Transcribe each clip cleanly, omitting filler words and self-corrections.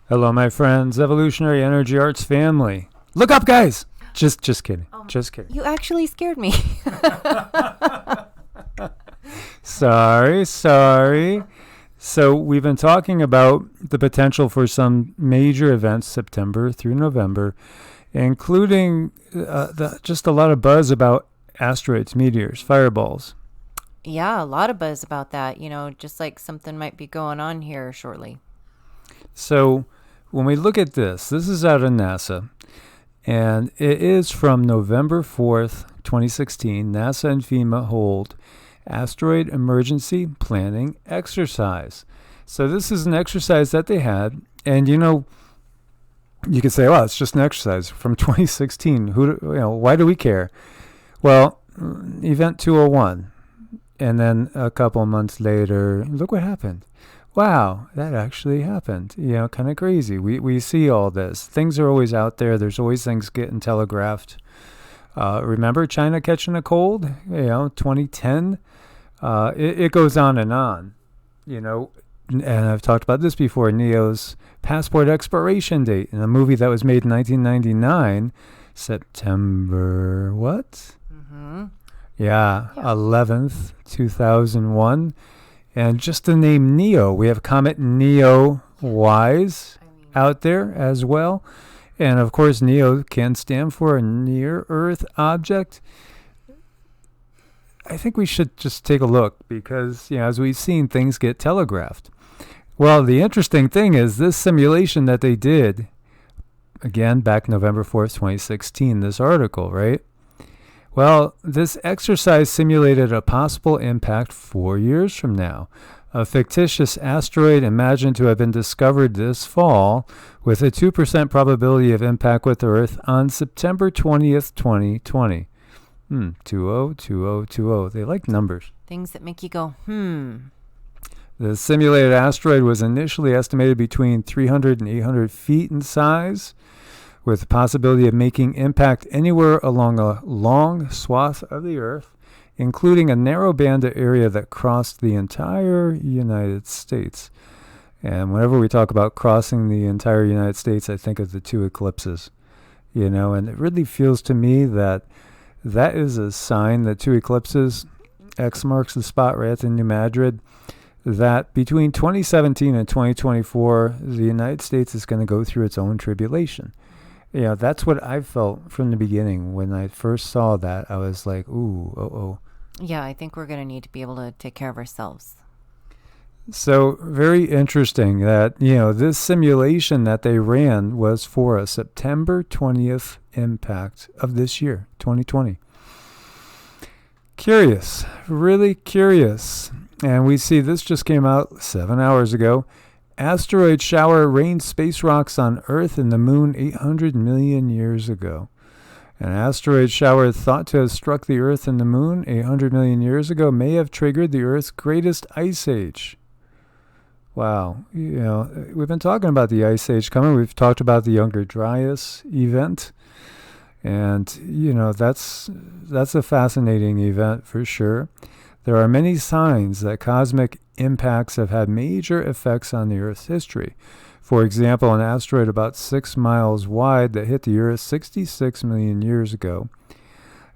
Hello, my friends, Evolutionary Energy Arts family. Look up, guys. Just kidding. Just kidding. You actually scared me. Sorry. So we've been talking about the potential for some major events September through November, including just a lot of buzz about asteroids, meteors, fireballs. Yeah, a lot of buzz about that. Just like something might be going on here shortly. So when we look at this is out of NASA, and it is from November 4th, 2016. NASA and FEMA hold Asteroid Emergency Planning Exercise. So this is an exercise that they had, and you could say, well, it's just an exercise from 2016. Why do we care? Well, Event 201, and then a couple months later, look what happened. Wow, that actually happened. Kind of crazy. We see all this. Things are always out there. There's always things getting telegraphed. Remember China catching a cold? 2010. It goes on and on. And I've talked about this before. Neo's passport expiration date in a movie that was made in 1999, September what? Mm-hmm. Yeah, 11th, 2001. And just the name Neo, we have Comet Neo-Wise out there as well. And of course, Neo can stand for a near-Earth object. I think we should just take a look because, as we've seen, things get telegraphed. Well, the interesting thing is this simulation that they did, again, back November 4th, 2016, this article, right? Well, this exercise simulated a possible impact 4 years from now. A fictitious asteroid imagined to have been discovered this fall with a 2% probability of impact with Earth on September 20th, 2020. 20. They like numbers. Things that make you go, The simulated asteroid was initially estimated between 300 and 800 feet in size, with the possibility of making impact anywhere along a long swath of the Earth, including a narrow band of area that crossed the entire United States. And whenever we talk about crossing the entire United States, I think of the two eclipses, and it really feels to me that is a sign that two eclipses, X marks the spot right at the New Madrid, that between 2017 and 2024, the United States is going to go through its own tribulation. That's what I felt from the beginning. When I first saw that, I was like, ooh. Yeah, I think we're going to need to be able to take care of ourselves. So very interesting that, this simulation that they ran was for a September 20th impact of this year, 2020. Curious, really curious. And we see this just came out 7 hours ago. Asteroid shower rained space rocks on Earth and the Moon 800 million years ago. An asteroid shower thought to have struck the Earth and the Moon 800 million years ago may have triggered the Earth's greatest ice age. Wow. We've been talking about the ice age coming. We've talked about the Younger Dryas event. And, that's a fascinating event for sure. There are many signs that cosmic impacts have had major effects on the Earth's history. For example, an asteroid about 6 miles wide that hit the Earth 66 million years ago.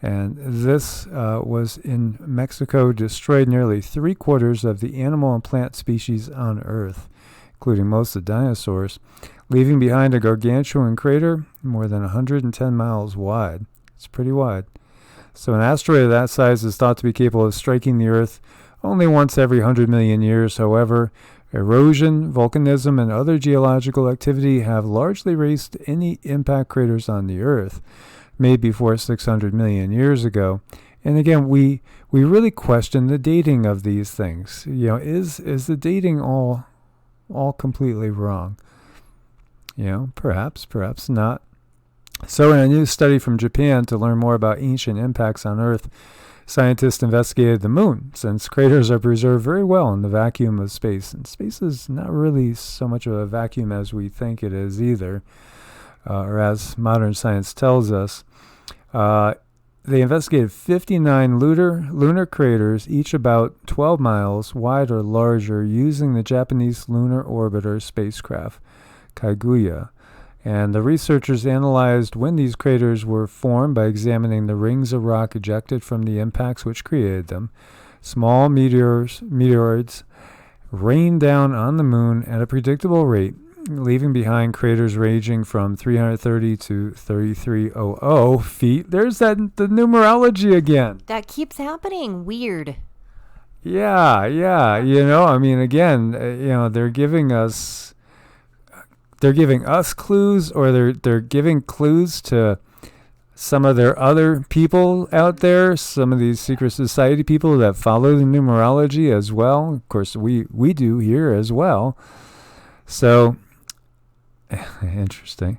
And this was in Mexico, destroyed nearly 3/4 of the animal and plant species on Earth, including most of the dinosaurs, leaving behind a gargantuan crater more than 110 miles wide. It's pretty wide. So an asteroid of that size is thought to be capable of striking the Earth only once every 100 million years. However, erosion, volcanism, and other geological activity have largely erased any impact craters on the Earth made before 600 million years ago. And again, we really question the dating of these things. Is the dating all completely wrong? Perhaps not. So in a new study from Japan to learn more about ancient impacts on Earth, scientists investigated the Moon, since craters are preserved very well in the vacuum of space. And space is not really so much of a vacuum as we think it is either, or as modern science tells us. They investigated 59 lunar craters, each about 12 miles wide or larger, using the Japanese Lunar Orbiter spacecraft, Kaguya. And the researchers analyzed when these craters were formed by examining the rings of rock ejected from the impacts which created them. Small meteoroids rained down on the moon at a predictable rate, leaving behind craters ranging from 330 to 3300 feet. There's the numerology again. That keeps happening. Weird. Yeah. I mean, again, they're giving us clues, or they're giving clues to some of their other people out there, some of these secret society people that follow the numerology as well. Of course, we do here as well. So, interesting.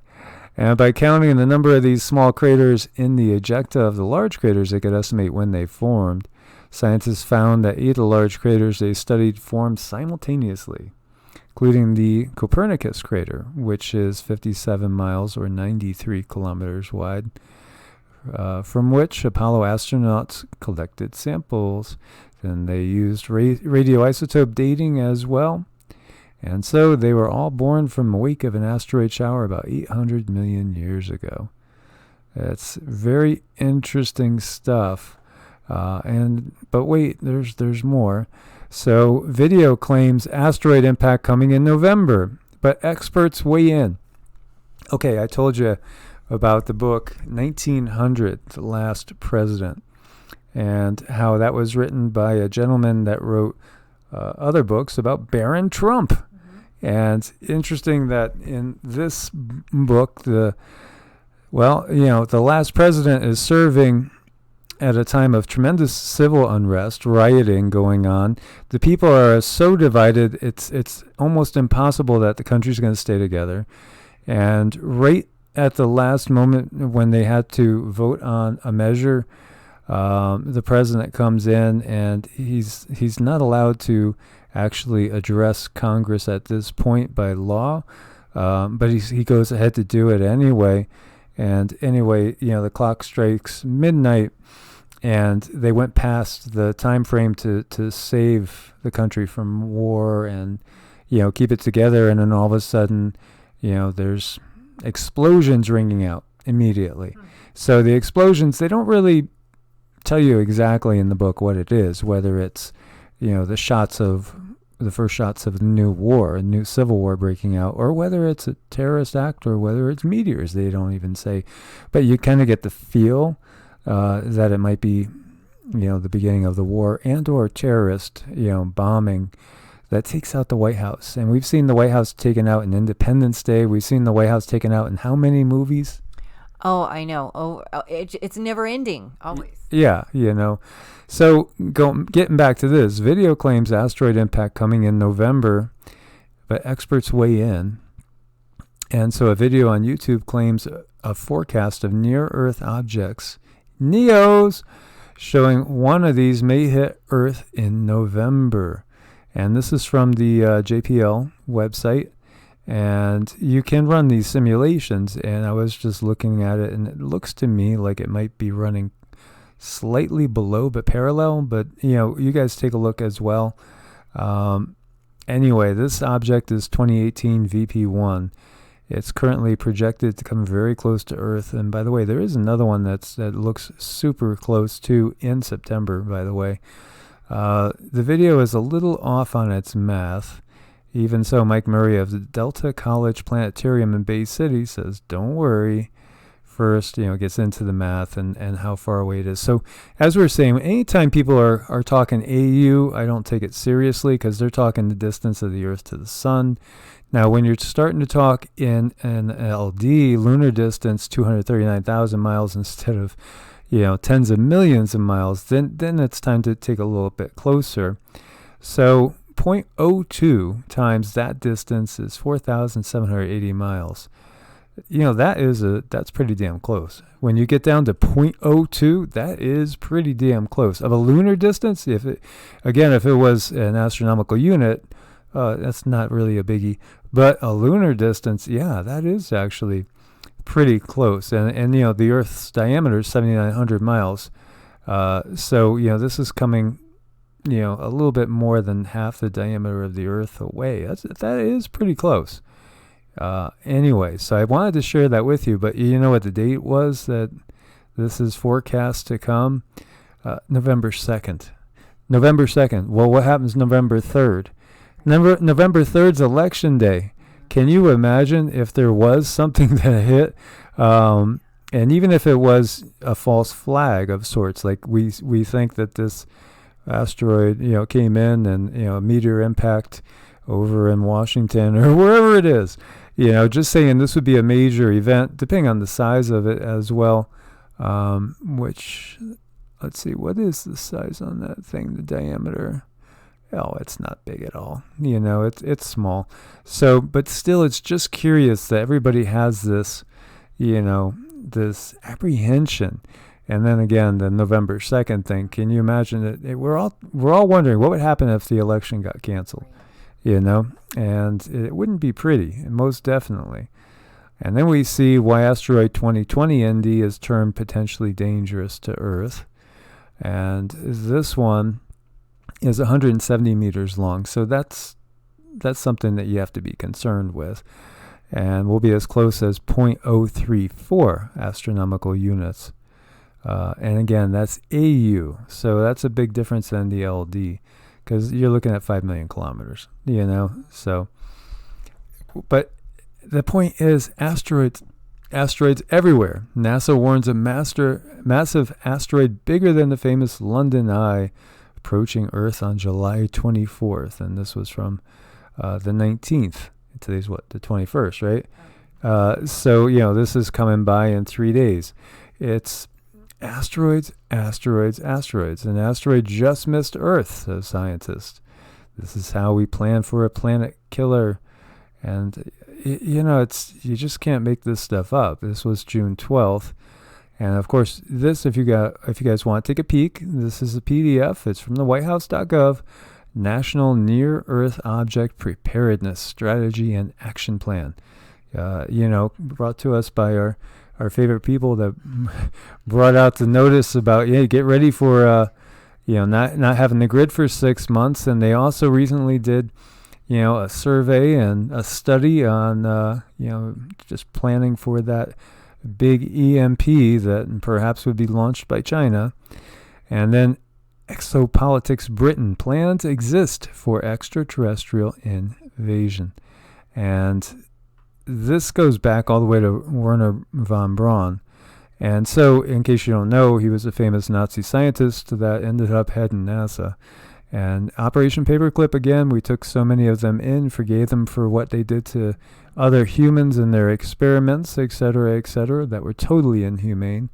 And by counting the number of these small craters in the ejecta of the large craters, they could estimate when they formed. Scientists found that 8 of the large craters they studied formed simultaneously, including the Copernicus crater, which is 57 miles or 93 kilometers wide, from which Apollo astronauts collected samples. Then they used radioisotope dating as well. And so they were all born from the wake of an asteroid shower about 800 million years ago. It's very interesting stuff. But wait, there's more. So video claims asteroid impact coming in November, but experts weigh in. Okay, I told you about the book 1900, The Last President, and how that was written by a gentleman that wrote other books about Baron Trump. Mm-hmm. And interesting that in this book, the last president is serving at a time of tremendous civil unrest, rioting going on. The people are so divided, it's almost impossible that the country's going to stay together. And right at the last moment when they had to vote on a measure, the president comes in, and he's not allowed to actually address Congress at this point by law, but he goes ahead to do it anyway. And anyway, the clock strikes midnight, and they went past the time frame to save the country from war and keep it together. And then all of a sudden, there's explosions ringing out immediately. So the explosions, they don't really tell you exactly in the book what it is, whether it's the first shots of a new civil war breaking out, or whether it's a terrorist act, or whether it's meteors. They don't even say, but you kind of get the feel that it might be the beginning of the war and or terrorist bombing that takes out the White House. And we've seen the White House taken out in Independence Day. We've seen the White House taken out in how many movies? Oh, I know. It's never ending, always. Yeah, So getting back to this, video claims asteroid impact coming in November, but experts weigh in. And so a video on YouTube claims a forecast of near-Earth objects, NEOs, showing one of these may hit Earth in November. And this is from the JPL website. And you can run these simulations, and I was just looking at it, and it looks to me like it might be running slightly below but parallel, but you guys take a look as well. Anyway, this object is 2018 VP1. It's currently projected to come very close to Earth, and by the way, there is another one that looks super close too in September, by the way. The video is a little off on its math. Even so, Mike Murray of the Delta College Planetarium in Bay City says, don't worry. First, gets into the math and how far away it is. So, as we're saying, anytime people are talking AU, I don't take it seriously, because they're talking the distance of the Earth to the Sun. Now, when you're starting to talk in an LD, lunar distance, 239,000 miles instead of, tens of millions of miles, then it's time to take a little bit closer. So, 0.02 times that distance is 4,780 miles. That's pretty damn close. When you get down to 0.02, that is pretty damn close. Of a lunar distance, if it was an astronomical unit, that's not really a biggie. But a lunar distance, yeah, that is actually pretty close. And the Earth's diameter is 7,900 miles. So this is coming, a little bit more than half the diameter of the Earth away. That is pretty close. Anyway, so I wanted to share that with you, but you know what the date was that this is forecast to come? November 2nd. November 2nd. Well, what happens November 3rd? November 3rd's election day. Can you imagine if there was something that hit? And even if it was a false flag of sorts, like we think that this asteroid, came in and, a meteor impact over in Washington or wherever it is, just saying this would be a major event, depending on the size of it as well, which, let's see, what is the size on that thing, the diameter? Oh, it's not big at all. It's small. So, but still, it's just curious that everybody has this, this apprehension. And then again, the November 2nd thing. Can you imagine it? We're all wondering what would happen if the election got canceled, and it wouldn't be pretty, most definitely. And then we see why asteroid 2020 ND is termed potentially dangerous to Earth. And this one is 170 meters long. So that's something that you have to be concerned with. And will be as close as 0.034 astronomical units. And again, that's AU. So that's a big difference than the LD, because you're looking at 5 million kilometers, So, but the point is asteroids everywhere. NASA warns a massive asteroid bigger than the famous London Eye approaching Earth on July 24th. And this was from the 19th. Today's what? The 21st, right? So, this is coming by in 3 days. It's asteroids. An asteroid just missed Earth, says scientists. This is how we plan for a planet killer. And, you just can't make this stuff up. This was June 12th. And of course, this, if you guys want to take a peek, this is a PDF. It's from the whitehouse.gov, National Near-Earth Object Preparedness Strategy and Action Plan. Brought to us by our favorite people that brought out the notice about, get ready for, not having the grid for 6 months. And they also recently did, a survey and a study on, just planning for that big EMP that perhaps would be launched by China. And then Exopolitics Britain, plans exist for extraterrestrial invasion. And this goes back all the way to Werner von Braun. And so, in case you don't know, he was a famous Nazi scientist that ended up heading NASA. And Operation Paperclip, again, we took so many of them in, forgave them for what they did to other humans in their experiments, etc., that were totally inhumane,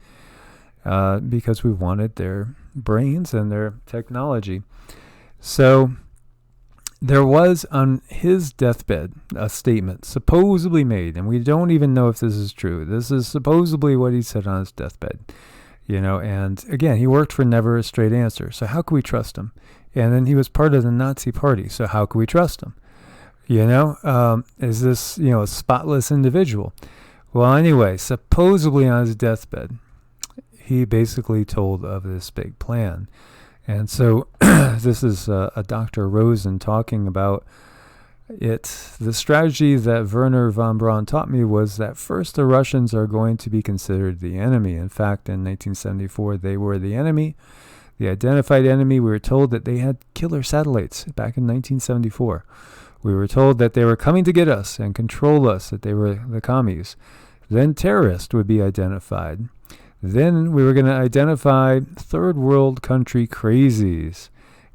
because we wanted their brains and their technology. So there was on his deathbed a statement supposedly made, and we don't even know if this is true. This is supposedly what he said on his deathbed, and again, he worked for Never a Straight Answer. So how could we trust him? And then he was part of the Nazi party. So how could we trust him? Is this, a spotless individual? Well, anyway, supposedly on his deathbed, he basically told of this big plan. And so this is a Dr. Rosen talking about it. The strategy that Werner von Braun taught me was that first the Russians are going to be considered the enemy. In fact, in 1974, they were the enemy. The identified enemy. We were told that they had killer satellites back in 1974. We were told that they were coming to get us and control us, that they were the commies. Then terrorists would be identified. Then we were going to identify third world country crazies.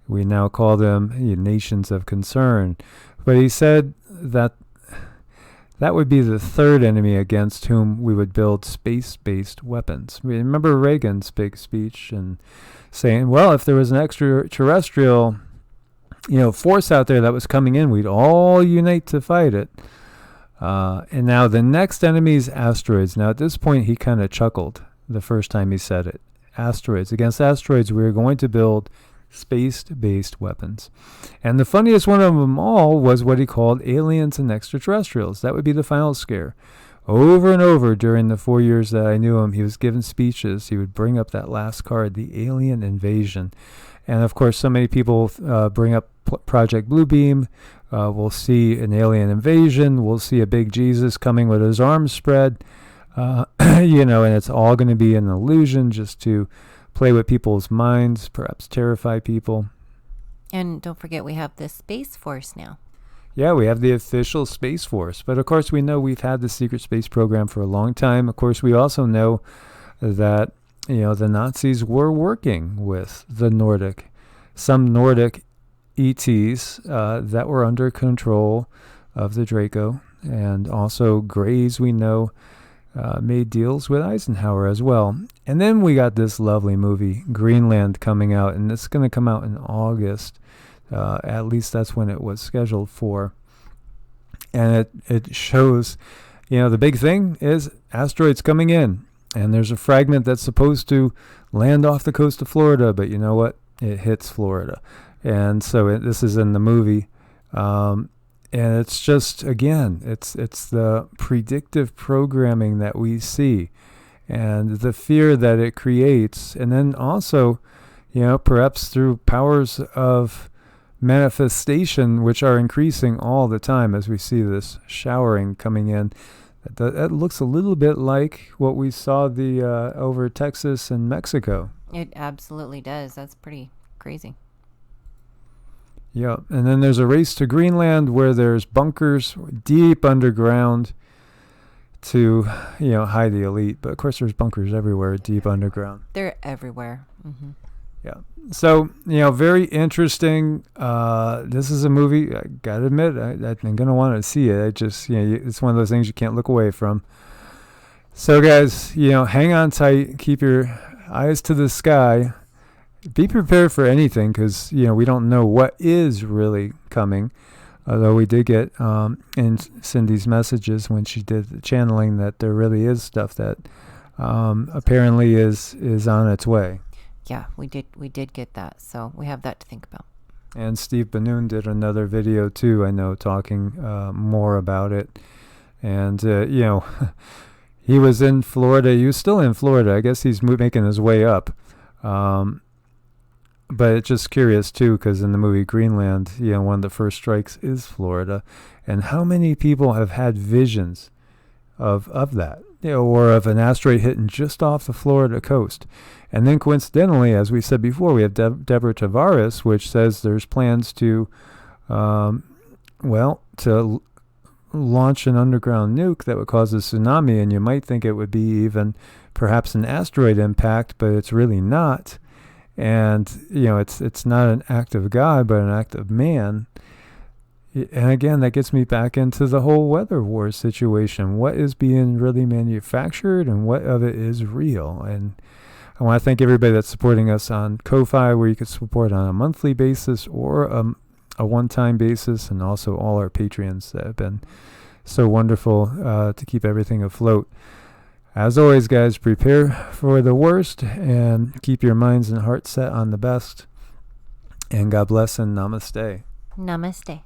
We now call them nations of concern. But he said that would be the third enemy against whom we would build space-based weapons. Remember Reagan's big speech and saying, well, if there was an extraterrestrial, force out there that was coming in, we'd all unite to fight it. And now the next enemy is asteroids. Now at this point, he kind of chuckled the first time he said it. Asteroids. Against asteroids, we're going to build space-based weapons. And the funniest one of them all was what he called aliens and extraterrestrials. That would be the final scare. Over and over during the 4 years that I knew him, he was giving speeches. He would bring up that last card, the alien invasion. And of course, so many people bring up Project Bluebeam. We'll see an alien invasion. We'll see a big Jesus coming with his arms spread. And it's all going to be an illusion just to play with people's minds, perhaps terrify people. And don't forget, we have the Space Force now. Yeah, we have the official Space Force. But of course, we know we've had the secret space program for a long time. Of course, we also know that, the Nazis were working with some Nordic ETs that were under control of the Draco. And also Greys, we know, made deals with Eisenhower as well. And then we got this lovely movie, Greenland, coming out. And it's going to come out in August. At least that's when it was scheduled for. And it shows, the big thing is asteroids coming in. And there's a fragment that's supposed to land off the coast of Florida, but you know what? It hits Florida. And so this is in the movie. And it's just, again, it's the predictive programming that we see and the fear that it creates. And then also, perhaps through powers of manifestation, which are increasing all the time as we see this showering coming in. That looks a little bit like what we saw over Texas and Mexico. It absolutely does. That's pretty crazy. Yeah, and then there's a race to Greenland where there's bunkers deep underground to, hide the elite. But of course, there's bunkers everywhere deep underground. They're everywhere. Mm-hmm. Yeah. So, very interesting. This is a movie, I got to admit, I'm going to want to see it. I just, it's one of those things you can't look away from. So, guys, hang on tight. Keep your eyes to the sky. Be prepared for anything because, we don't know what is really coming. Although we did get in Cindy's messages when she did the channeling that there really is stuff that apparently is on its way. Yeah, we did get that. So we have that to think about. And Steve Benoon did another video too, I know, talking more about it. And, he was in Florida. He was still in Florida. I guess he's making his way up. But it's just curious too, because in the movie Greenland, one of the first strikes is Florida. And how many people have had visions of that? Or of an asteroid hitting just off the Florida coast. And then coincidentally, as we said before, we have Deborah Tavares, which says there's plans to, to launch an underground nuke that would cause a tsunami. And you might think it would be even perhaps an asteroid impact, but it's really not. And, it's not an act of God, but an act of man. And again, that gets me back into the whole weather war situation. What is being really manufactured and what of it is real? And I want to thank everybody that's supporting us on Ko-Fi, where you can support on a monthly basis or a one-time basis, and also all our Patreons that have been so wonderful to keep everything afloat. As always, guys, prepare for the worst and keep your minds and hearts set on the best. And God bless and namaste. Namaste.